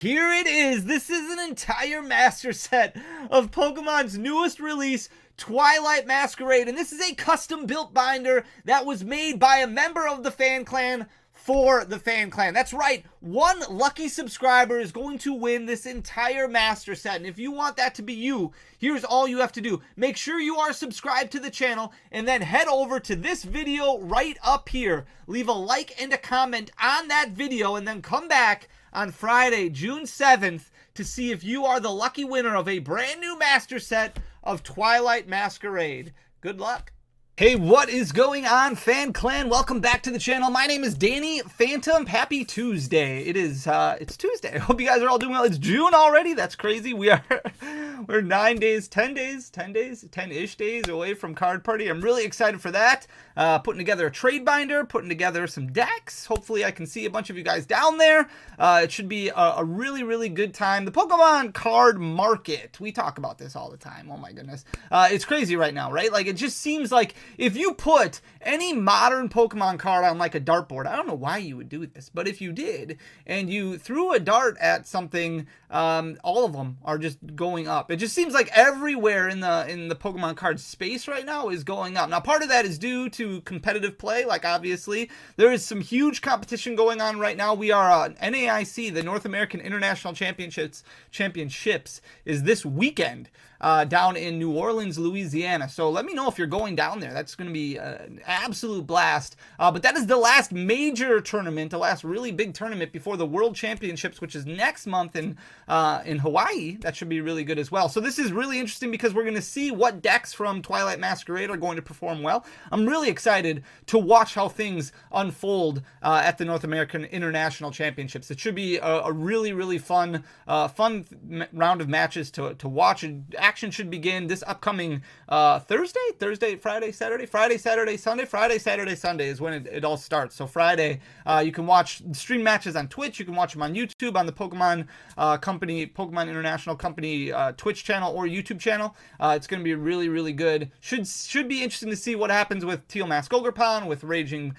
Here it is. This is an entire master set of Pokemon's newest release, Twilight Masquerade. And this is a custom built binder that was made by a member of the fan clan for the fan clan. That's right. One lucky subscriber is going to win this entire master set. And if you want that to be you, here's all you have to do. Make sure you are subscribed to the channel and then head over to this video right up here. Leave a like and a comment on that video and then come back on Friday, June 7th, to see if you are the lucky winner of a brand new master set of Twilight Masquerade. Good luck. Hey, what is going on, fan clan? Welcome back to the channel. My name is Danny Phantom. Happy Tuesday. It's Tuesday. I hope you guys are all doing well. It's June already. That's crazy. We're 10-ish days away from card party. I'm really excited for that. Putting together a trade binder, putting together some decks. Hopefully I can see a bunch of you guys down there. It should be a really, really good time. The Pokemon card market. We talk about this all the time. Oh my goodness. It's crazy right now, right? Like, it just seems like if you put any modern Pokemon card on like a dartboard, I don't know why you would do this, but if you did and you threw a dart at something, all of them are just going up. It just seems like everywhere in the Pokemon card space right now is going up. Now, part of that is due to competitive play. Like, obviously there is some huge competition going on right now. We are NAIC, the North American International Championships is this weekend down in New Orleans, Louisiana. So let me know if you're going down there. That's going to be an absolute blast. But that is the last major tournament, the last really big tournament before the World Championships, which is next month in Hawaii. That should be really good as well. So this is really interesting because we're going to see what decks from Twilight Masquerade are going to perform well. I'm really excited to watch how things unfold at the North American International Championships. It should be a really, really fun round of matches to watch. Action should begin this upcoming Thursday, Friday, Saturday, Sunday is when it all starts. So Friday, you can watch stream matches on Twitch. You can watch them on YouTube on the Pokemon Pokemon International Company Twitch channel or YouTube channel. It's going to be really, really good. Should be interesting to see what happens with Teal Mask Ogerpon, with Raging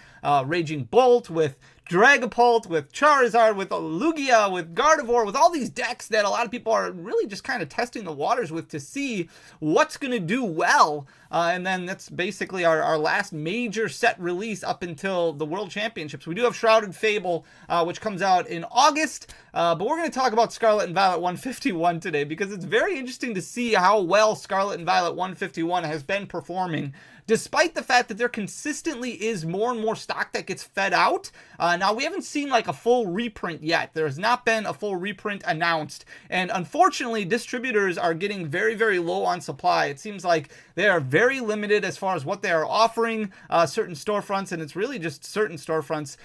Bolt, with Dragapult, with Charizard, with Lugia, with Gardevoir, with all these decks that a lot of people are really just kind of testing the waters with to see what's going to do well. And then that's basically our last major set release up until the World Championships. We do have Shrouded Fable, which comes out in August, but we're going to talk about Scarlet and Violet 151 today because it's very interesting to see how well Scarlet and Violet 151 has been performing, despite the fact that there consistently is more and more stock that gets fed out. Now, we haven't seen like a full reprint yet. There has not been a full reprint announced. And unfortunately, distributors are getting very, very low on supply. It seems like they are very limited as far as what they are offering certain storefronts, and it's really just certain storefronts.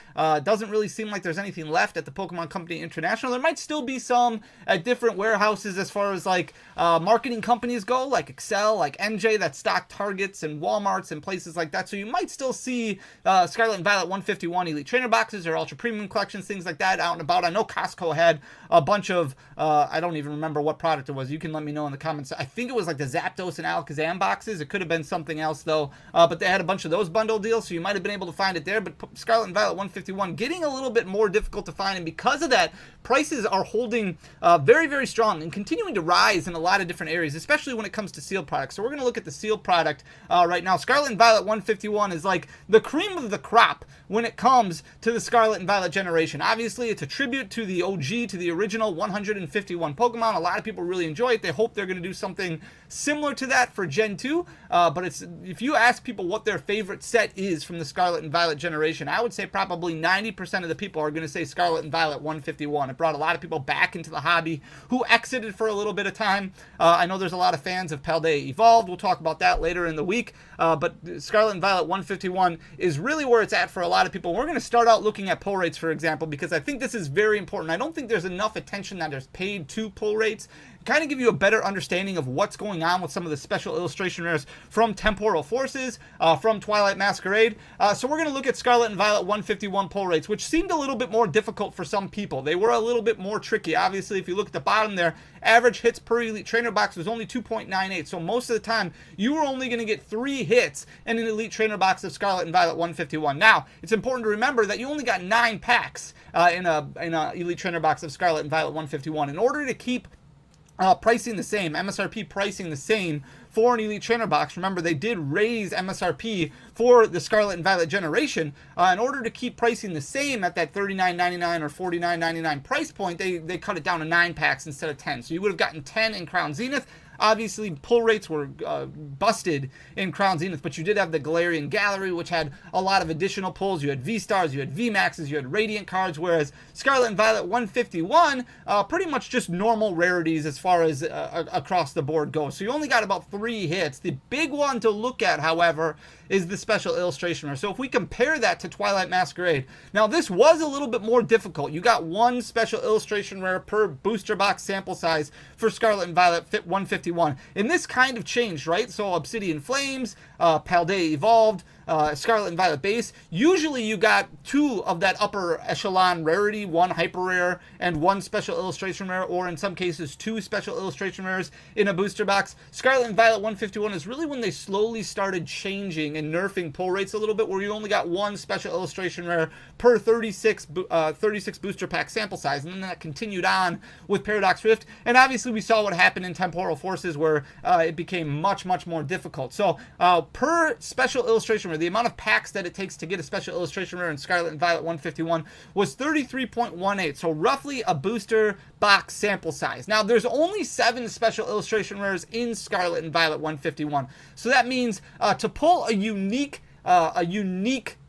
Doesn't really seem like there's anything left at the Pokemon Company International. There might still be some at different warehouses as far as like marketing companies go, like Excel, like MJ, that stock Targets and Walmarts and places like that. So you might still see Scarlet and Violet 151 Elite Trainer boxes or Ultra Premium collections, things like that out and about. I know Costco had a bunch of, I don't even remember what product it was. You can let me know in the comments. I think it was like the Zapdos and Alakazam boxes. It could have been something else though, but they had a bunch of those bundle deals, so you might have been able to find it there. But Scarlet and Violet 151 getting a little bit more difficult to find, and because of that, prices are holding very, very strong and continuing to rise in a lot of different areas, especially when it comes to sealed products. So we're going to look at the sealed product right now. Scarlet and Violet 151 is like the cream of the crop when it comes to the Scarlet and Violet generation. Obviously, it's a tribute to the OG, to the original 151 Pokemon. A lot of people really enjoy it. They hope they're going to do something similar to that for Gen 2, but if you ask people what their favorite set is from the Scarlet and Violet generation, I would say probably 90% of the people are going to say Scarlet and Violet 151. It brought a lot of people back into the hobby who exited for a little bit of time. I know there's a lot of fans of Paldea Evolved. We'll talk about that later in the week, but Scarlet and Violet 151 is really where it's at for a lot of people. We're going to start out looking at pull rates, for example, because I think this is very important. I don't think there's enough attention that is paid to pull rates. kind of give you a better understanding of what's going on with some of the special illustration rares from Temporal Forces, from Twilight Masquerade. So we're going to look at Scarlet and Violet 151 pull rates, which seemed a little bit more difficult for some people. They were a little bit more tricky. Obviously, if you look at the bottom there, average hits per Elite Trainer box was only 2.98. So most of the time, you were only going to get 3 hits in an Elite Trainer box of Scarlet and Violet 151. Now, it's important to remember that you only got 9 packs in a Elite Trainer box of Scarlet and Violet 151. In order to keep pricing the same, MSRP pricing the same for an Elite Trainer box. Remember, they did raise MSRP for the Scarlet and Violet Generation. In order to keep pricing the same at that $39.99 or $49.99 price point, they cut it down to 9 packs instead of 10. So you would have gotten 10 in Crown Zenith. Obviously, pull rates were busted in Crown Zenith, but you did have the Galarian Gallery, which had a lot of additional pulls. You had V-Stars, you had V-Maxes, you had Radiant cards, whereas Scarlet and Violet 151, pretty much just normal rarities as far as across the board goes. So you only got about 3 hits. The big one to look at, however, is the special illustration rare. So if we compare that to Twilight Masquerade, now this was a little bit more difficult. You got 1 special illustration rare per booster box sample size for Scarlet and Violet 151. And this kind of changed, right? So Obsidian Flames, Paldea Evolved, Scarlet and Violet base. Usually you got 2 of that upper echelon rarity, 1 hyper rare and 1 special illustration rare, or in some cases 2 special illustration rares in a booster box. Scarlet and Violet 151 is really when they slowly started changing and nerfing pull rates a little bit, where you only got 1 special illustration rare per 36 booster pack sample size, and then that continued on with Paradox Rift. And obviously we saw what happened in Temporal Forces, where it became much more difficult. So per special illustration rare, the amount of packs that it takes to get a special illustration rare in Scarlet and Violet 151 was 33.18, so roughly a booster box sample size. Now, there's only 7 special illustration rares in Scarlet and Violet 151, so that means to pull a unique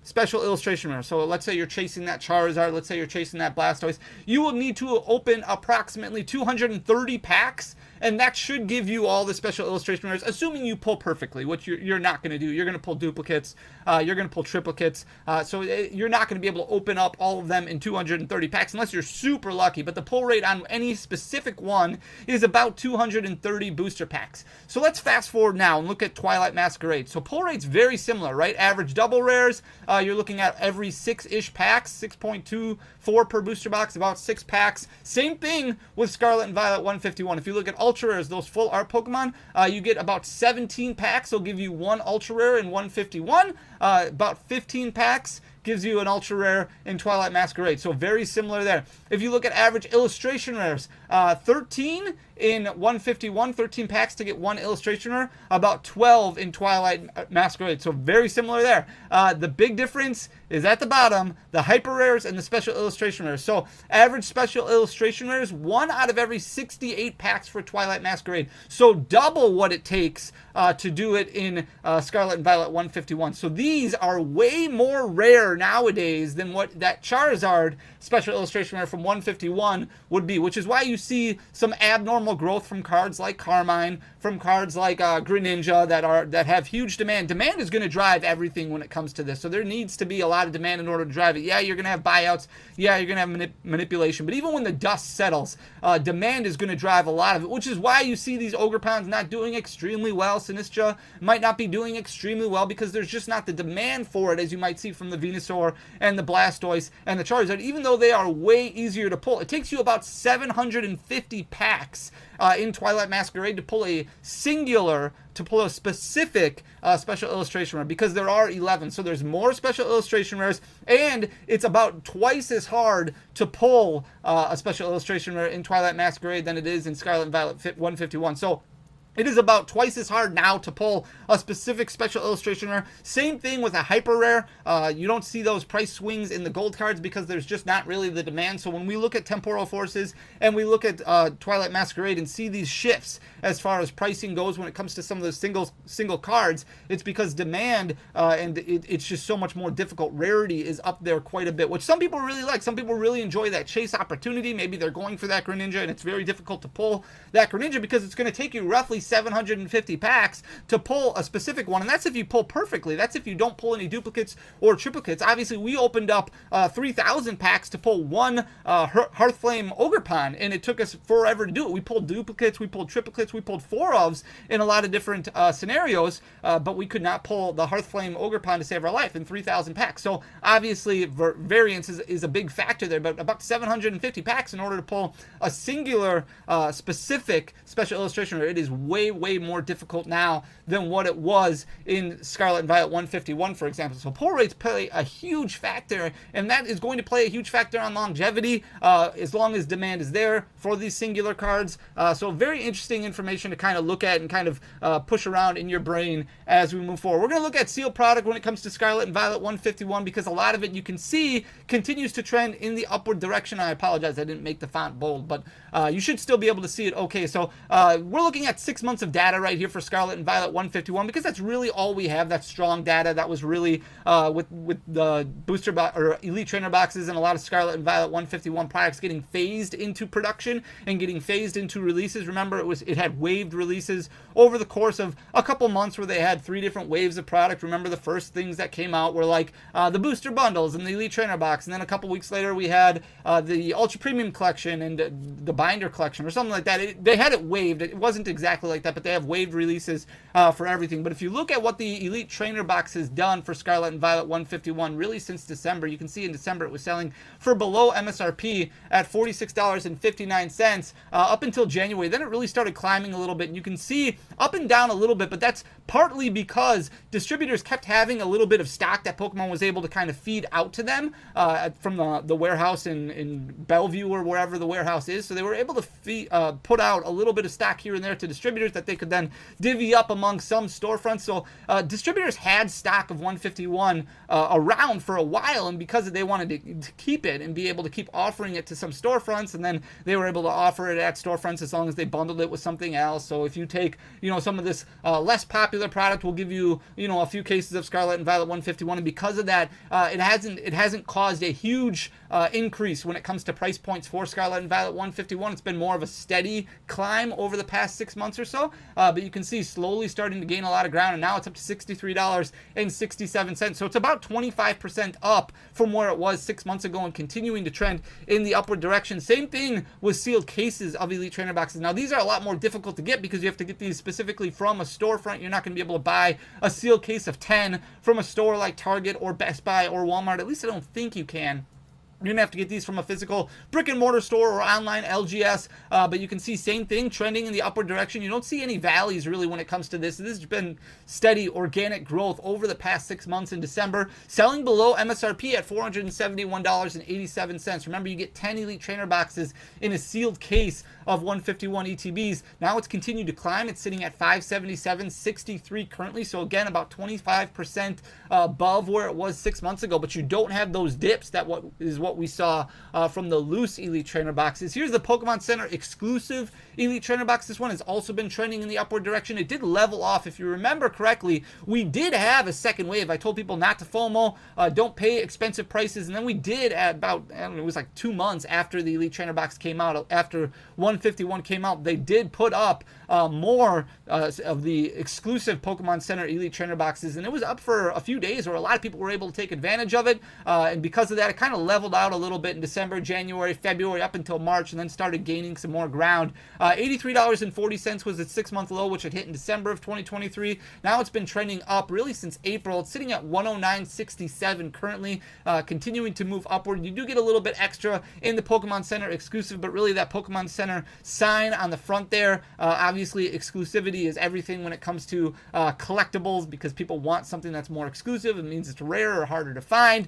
special illustration rare. So let's say you're chasing that Charizard, let's say you're chasing that Blastoise, you will need to open approximately 230 packs, and that should give you all the special illustration rares, assuming you pull perfectly, which you're not going to do. You're going to pull duplicates, you're going to pull triplicates, so you're not going to be able to open up all of them in 230 packs unless you're super lucky. But the pull rate on any specific one is about 230 booster packs. So let's fast forward now and look at Twilight Masquerade. So pull rate's very similar, right? Average double rares, you're looking at every 6-ish packs, 6.24 per booster box, about 6 packs. Same thing with Scarlet and Violet 151. If you look at Ultra Rares, those full art Pokemon, you get about 17 packs. They'll give you 1 Ultra Rare in 151. About 15 packs gives you an Ultra Rare in Twilight Masquerade. So very similar there. If you look at average illustration rares, 13 in 151, 13 packs to get 1 illustration rare, about 12 in Twilight Masquerade. So very similar there. The big difference is at the bottom, the hyper rares and the special illustration rares. So average special illustration rares, 1 out of every 68 packs for Twilight Masquerade. So double what it takes to do it in Scarlet and Violet 151. So these are way more rare nowadays than what that Charizard special illustration rare from 151 would be, which is why you see some abnormal growth from cards like Carmine, from cards like Greninja that have huge demand. Demand is going to drive everything when it comes to this. So there needs to be a lot of demand in order to drive it. Yeah, you're going to have buyouts. Yeah, you're going to have manipulation. But even when the dust settles, demand is going to drive a lot of it, which is why you see these Ogre Pounds not doing extremely well. Sinistcha might not be doing extremely well because there's just not the demand for it, as you might see from the Venusaur and the Blastoise and the Charizard. Even though they are way easier to pull, it takes you about 750 packs in Twilight Masquerade to pull a specific special illustration rare, because there are 11. So there's more special illustration rares, and it's about twice as hard to pull a special illustration rare in Twilight Masquerade than it is in Scarlet and Violet 151. So it is about twice as hard now to pull a specific special illustration rare. Same thing with a hyper rare. You don't see those price swings in the gold cards because there's just not really the demand. So when we look at Temporal Forces and we look at Twilight Masquerade and see these shifts as far as pricing goes when it comes to some of those single cards, it's because demand and it's just so much more difficult. Rarity is up there quite a bit, which some people really like. Some people really enjoy that chase opportunity. Maybe they're going for that Greninja and it's very difficult to pull that Greninja because it's going to take you roughly 750 packs to pull a specific one, and that's if you pull perfectly. That's if you don't pull any duplicates or triplicates. Obviously, we opened up 3,000 packs to pull one Hearthflame Ogerpon, and it took us forever to do it. We pulled duplicates, we pulled triplicates, we pulled 4-ofs in a lot of different scenarios, but we could not pull the Hearthflame Ogerpon to save our life in 3,000 packs. So obviously, variance is a big factor there, but about 750 packs in order to pull a singular specific special illustration, it is way more difficult now than what it was in Scarlet and Violet 151, for example. So pull rates play a huge factor, and that is going to play a huge factor on longevity as long as demand is there for these singular cards. So very interesting information to kind of look at and kind of push around in your brain as we move forward. We're going to look at sealed product when it comes to Scarlet and Violet 151 because a lot of it you can see continues to trend in the upward direction. I apologize, I didn't make the font bold, but you should still be able to see it okay. So we're looking at 6 months of data right here for Scarlet and Violet 151 because that's really all we have. That's strong data. That was really with the booster or elite trainer boxes and a lot of Scarlet and Violet 151 products getting phased into production and getting phased into releases. Remember, it had waved releases over the course of a couple months where they had 3 different waves of product. Remember, the first things that came out were like the booster bundles and the elite trainer box, and then a couple weeks later we had the ultra premium collection and the binder collection or something like that. They had it waved. It wasn't exactly like that, but they have waved releases for everything. But if you look at what the elite trainer box has done for Scarlet and Violet 151 really since December, you can see in December it was selling for below MSRP at $46.59 up until January. Then it really started climbing a little bit, and you can see up and down a little bit, but that's partly because distributors kept having a little bit of stock that Pokemon was able to kind of feed out to them from the warehouse in Bellevue or wherever the warehouse is. So they were able to put out a little bit of stock here and there to distributors that they could then divvy up among some storefronts. So distributors had stock of 151 around for a while, and because they wanted to keep it and be able to keep offering it to some storefronts, and then they were able to offer it at storefronts as long as they bundled it with something else. So if you take some of this less popular product, we'll give you a few cases of Scarlet and Violet 151, and because of that, it hasn't caused a huge increase when it comes to price points for Scarlet and Violet 151. It's been more of a steady climb over the past 6 months or so, but you can see slowly starting to gain a lot of ground, and now it's up to $63.67. So it's about 25% up from where it was 6 months ago and continuing to trend in the upward direction. Same thing with sealed cases of elite trainer boxes. Now these are a lot more difficult to get because you have to get these specifically from a storefront. You're not going to be able to buy a sealed case of 10 from a store like Target or Best Buy or Walmart. At least I don't think you can. You're going to have to get these from a physical brick and mortar store or online LGS, but you can see same thing trending in the upward direction. You don't see any valleys really when it comes to this. This has been steady organic growth over the past 6 months in December, selling below MSRP at $471.87. Remember, you get 10 elite trainer boxes in a sealed case of 151 ETBs. Now it's continued to climb. It's sitting at $577.63 currently, so again about 25% above where it was 6 months ago, but you don't have those dips that what we saw from the loose elite trainer boxes. Here's the Pokemon Center exclusive elite trainer box. This one has also been trending in the upward direction. It did level off. If you remember correctly, we did have a second wave. I told people not to FOMO, don't pay expensive prices, and then we did at about, I don't know, it was like 2 months after the elite trainer box came out, after 151 came out, they did put up more of the exclusive Pokemon Center elite trainer boxes, and it was up for a few days where a lot of people were able to take advantage of it, and because of that, it kind of leveled out a little bit in December, January, February, up until March, and then started gaining some more ground. $83.40 was its 6-month low, which it hit in December of 2023. Now it's been trending up really since April. It's sitting at $109.67 currently, continuing to move upward. You do get a little bit extra in the Pokemon Center exclusive, but really that Pokemon Center sign on the front there, obviously exclusivity is everything when it comes to collectibles, because people want something that's more exclusive. It means it's rare or harder to find.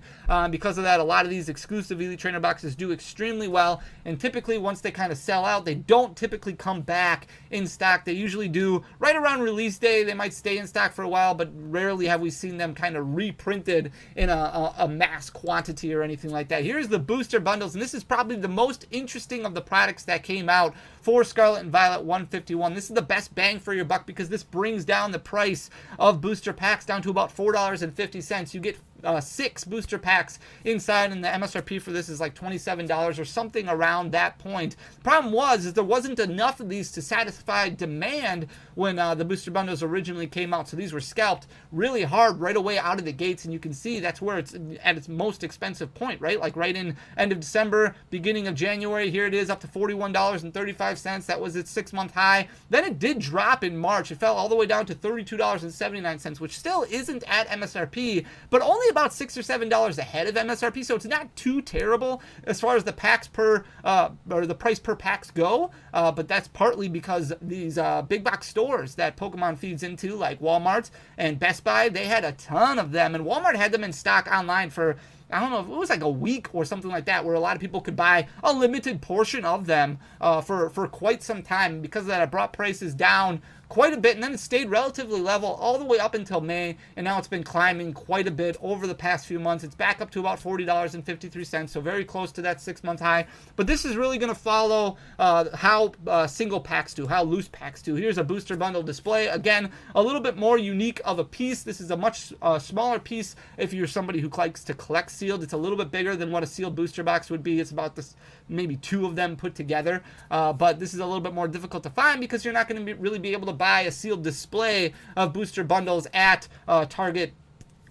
Because of that, a lot of these exclusive elite trainer boxes do extremely well, and typically once they kind of sell out, they don't typically come back in stock. They usually do right around release day. They might stay in stock for a while, but rarely have we seen them kind of reprinted in a mass quantity or anything like that. Here's the booster bundles, and this is probably the most interesting of the products that came out for Scarlet and Violet 151. This is the best bang for your buck because this brings down the price of booster packs down to about $4.50. You get 6 booster packs inside, and the MSRP for this is like $27 or something around that point. The problem is there wasn't enough of these to satisfy demand when the booster bundles originally came out, so these were scalped really hard right away out of the gates, and you can see that's where it's at its most expensive point, right? Like right in end of December, beginning of January, here it is up to $41.35. That was its 6-month high. Then it did drop in March. It fell all the way down to $32.79, which still isn't at MSRP, but only about $6 or $7 ahead of MSRP, so it's not too terrible as far as the packs per or the price per packs go. But that's partly because these big box stores that Pokemon feeds into, like Walmart and Best Buy, they had a ton of them, and Walmart had them in stock online for, I don't know, it was like a week or something like that, where a lot of people could buy a limited portion of them for quite some time. Because of that, it brought prices down quite a bit, and then it stayed relatively level all the way up until May, and now it's been climbing quite a bit over the past few months. It's back up to about $40.53, so very close to that 6-month high. But this is really going to follow how single packs do, how loose packs do. Here's a booster bundle display. Again, a little bit more unique of a piece. This is a much smaller piece if you're somebody who likes to collect sealed. It's a little bit bigger than what a sealed booster box would be. It's about this, maybe 2 of them put together, but this is a little bit more difficult to find because you're not going to really be able to buy a sealed display of booster bundles at Target,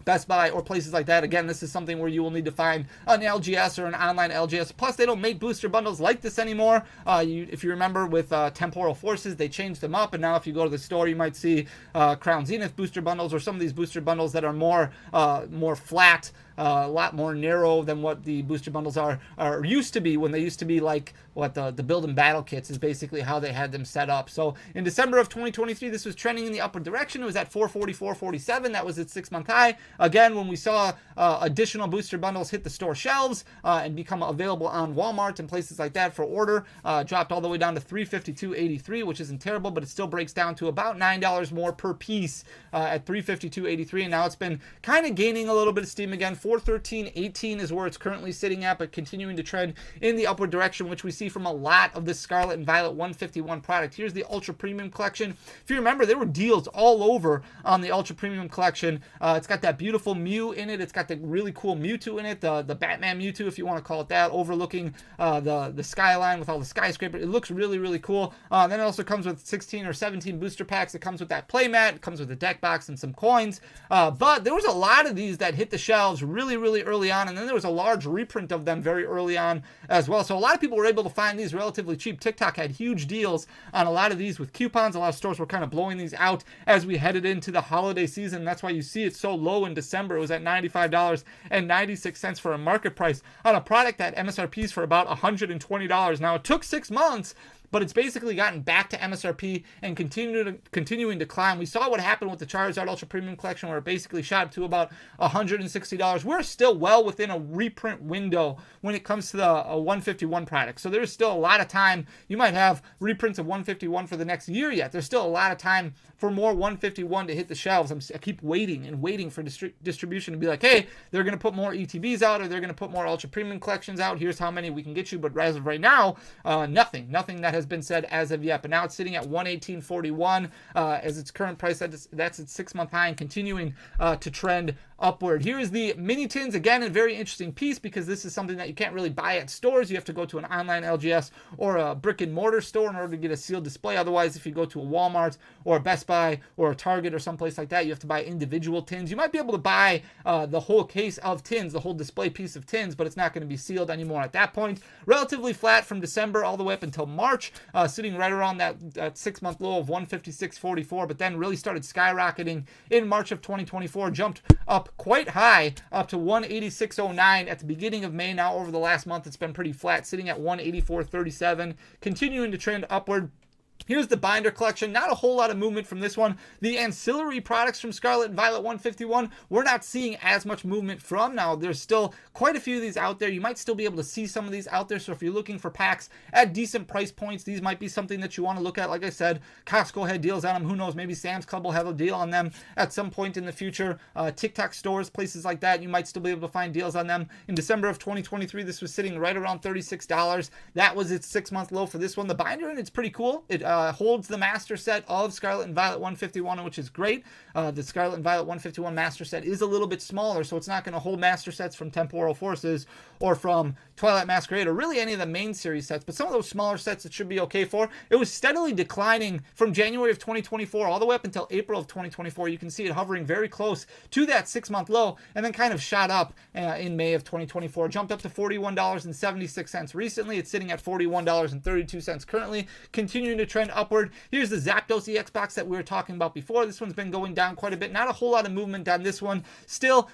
Best Buy, or places like that. Again, this is something where you will need to find an LGS or an online LGS. Plus, they don't make booster bundles like this anymore. If you remember with Temporal Forces, they changed them up, and now if you go to the store, you might see Crown Zenith booster bundles, or some of these booster bundles that are more flat, a lot more narrow than what the booster bundles are used to be, when they used to be like what the build and battle kits is basically how they had them set up. So in December of 2023, this was trending in the upward direction. It was at 444.47. That was its 6-month high. Again, when we saw additional booster bundles hit the store shelves and become available on Walmart and places like that for order, dropped all the way down to 352.83, which isn't terrible, but it still breaks down to about $9 more per piece at 352.83, and now it's been kind of gaining a little bit of steam again. 413.18 is where it's currently sitting at, but continuing to trend in the upward direction, which we see from a lot of this Scarlet and Violet 151 product. Here's the Ultra Premium Collection. If you remember, there were deals all over on the Ultra Premium Collection. It's got that beautiful Mew in it. It's got the really cool Mewtwo in it, the Batman Mewtwo, if you want to call it that, overlooking the skyline with all the skyscrapers. It looks really, really cool. Then it also comes with 16 or 17 booster packs. It comes with that playmat. It comes with a deck box and some coins. But there was a lot of these that hit the shelves really, really early on, and then there was a large reprint of them very early on as well. So a lot of people were able to find these relatively cheap. TikTok had huge deals on a lot of these with coupons. A lot of stores were kind of blowing these out as we headed into the holiday season. That's why you see it so low in December. It was at $95.96 for a market price on a product that MSRPs for about $120. Now, it took 6 months, but it's basically gotten back to MSRP and continuing to climb. We saw what happened with the Charizard Ultra Premium Collection, where it basically shot up to about $160. We're still well within a reprint window when it comes to the 151 product. So there's still a lot of time. You might have reprints of 151 for the next year yet. There's still a lot of time for more 151 to hit the shelves. I keep waiting and waiting for distribution to be like, hey, they're going to put more ETBs out, or they're going to put more Ultra Premium Collections out. Here's how many we can get you. But as of right now, nothing that has been said as of yet. But now it's sitting at 118.41 as its current price. That's its 6-month high and continuing to trend upward. Here is the mini tins. Again, a very interesting piece because this is something that you can't really buy at stores. You have to go to an online LGS or a brick and mortar store in order to get a sealed display. Otherwise, if you go to a Walmart or a Best Buy or a Target or someplace like that, you have to buy individual tins. You might be able to buy the whole case of tins, the whole display piece of tins, but it's not going to be sealed anymore at that point. Relatively flat from December all the way up until March, sitting right around that 6-month low of 156.44, but then really started skyrocketing in March of 2024, jumped up quite high, up to 186.09 at the beginning of May. Now over the last month, it's been pretty flat, sitting at 184.37, continuing to trend upward. Here's the binder collection. Not a whole lot of movement from this one. The ancillary products from Scarlet and Violet 151, we're not seeing as much movement from. Now, there's still quite a few of these out there. You might still be able to see some of these out there. So if you're looking for packs at decent price points, these might be something that you want to look at. Like I said, Costco had deals on them. Who knows? Maybe Sam's Club will have a deal on them at some point in the future. TikTok stores, places like that, you might still be able to find deals on them. In December of 2023, this was sitting right around $36. That was its 6-month low for this one. The binder, and it's pretty cool. It holds the master set of Scarlet and Violet 151, which is great. The Scarlet and Violet 151 master set is a little bit smaller, so it's not going to hold master sets from Temporal Forces or from Twilight Masquerade or really any of the main series sets, but some of those smaller sets it should be okay for. It was steadily declining from January of 2024 all the way up until April of 2024. You can see it hovering very close to that 6-month low, and then kind of shot up in May of 2024, jumped up to $41.76 recently. It's sitting at $41.32 currently, continuing to trend upward. Here's the Zapdos EX box that we were talking about before. This one's been going down quite a bit. Not a whole lot of movement on this one. Still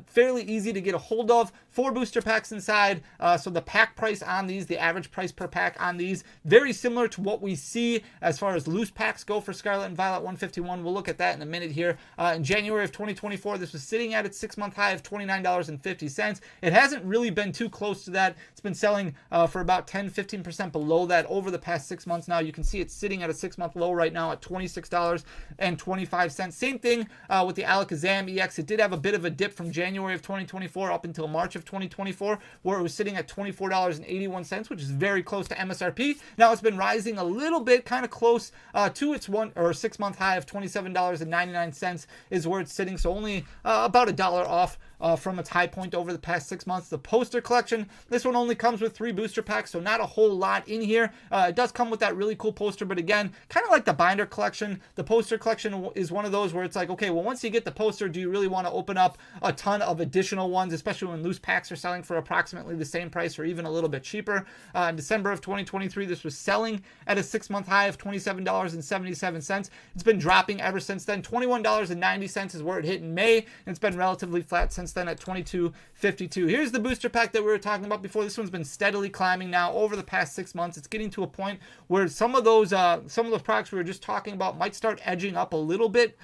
fairly easy to get a hold of. 4 booster packs inside. So the pack price on these, the average price per pack on these, very similar to what we see as far as loose packs go for Scarlet and Violet 151. We'll look at that in a minute here. In January of 2024, this was sitting at its 6-month high of $29.50. It hasn't really been too close to that. It's been selling for about 10-15% below that over the past 6 months now. You can see it's sitting at a 6-month low right now at $26.25. Same thing with the Alakazam EX. It did have a bit of a dip from January of 2024 up until March of 2024, where it was sitting at $24.81, which is very close to MSRP. Now it's been rising a little bit, kind of close to its 6-month high of $27.99 is where it's sitting. So only about $1 off from its high point over the past 6 months. The poster collection, this one only comes with 3 booster packs, so not a whole lot in here. It does come with that really cool poster, but again, kind of like the binder collection, the poster collection is one of those where it's like, okay, well, once you get the poster, do you really want to open up a ton of additional ones, especially when loose packs are selling for approximately the same price or even a little bit cheaper? In December of 2023, this was selling at a 6-month high of $27.77. It's been dropping ever since then. $21.90 is where it hit in May, and it's been relatively flat since then at $22.52. Here's the booster pack that we were talking about before. This one's been steadily climbing now over the past 6 months. It's getting to a point where some of those products we were just talking about might start edging up a little bit,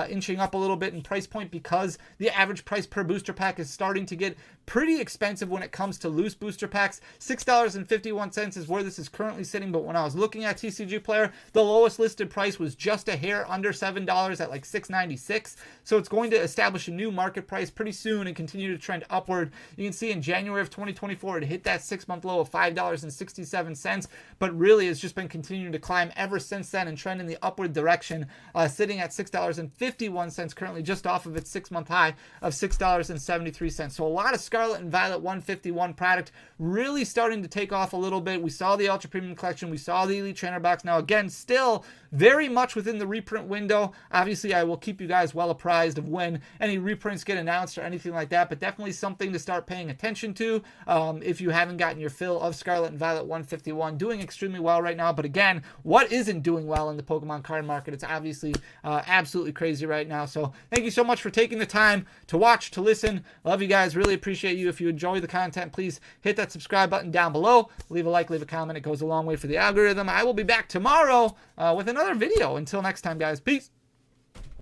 inching up a little bit in price point, because the average price per booster pack is starting to get pretty expensive when it comes to loose booster packs. $6.51 is where this is currently sitting, but when I was looking at TCG Player, the lowest listed price was just a hair under $7 at like $6.96. So it's going to establish a new market price pretty soon and continue to trend upward. You can see in January of 2024, it hit that 6-month low of $5.67, but really it's just been continuing to climb ever since then and trend in the upward direction, sitting at $6.51 currently, just off of its 6-month high of $6.73. So a lot of Scarlet and Violet 151 product really starting to take off a little bit. We saw the Ultra Premium Collection. We saw the Elite Trainer Box. Now, again, still very much within the reprint window. Obviously, I will keep you guys well apprised of when any reprints get announced or anything like that, but definitely something to start paying attention to if you haven't gotten your fill of Scarlet and Violet 151. Doing extremely well right now, but again, what isn't doing well in the Pokemon card market? It's obviously absolutely crazy right now. So thank you so much for taking the time to watch, to listen. Love you guys. Really appreciate you. If you enjoy the content, please hit that subscribe button down below. Leave a like, leave a comment. It goes a long way for the algorithm. I will be back tomorrow with another video. Until next time, guys. Peace.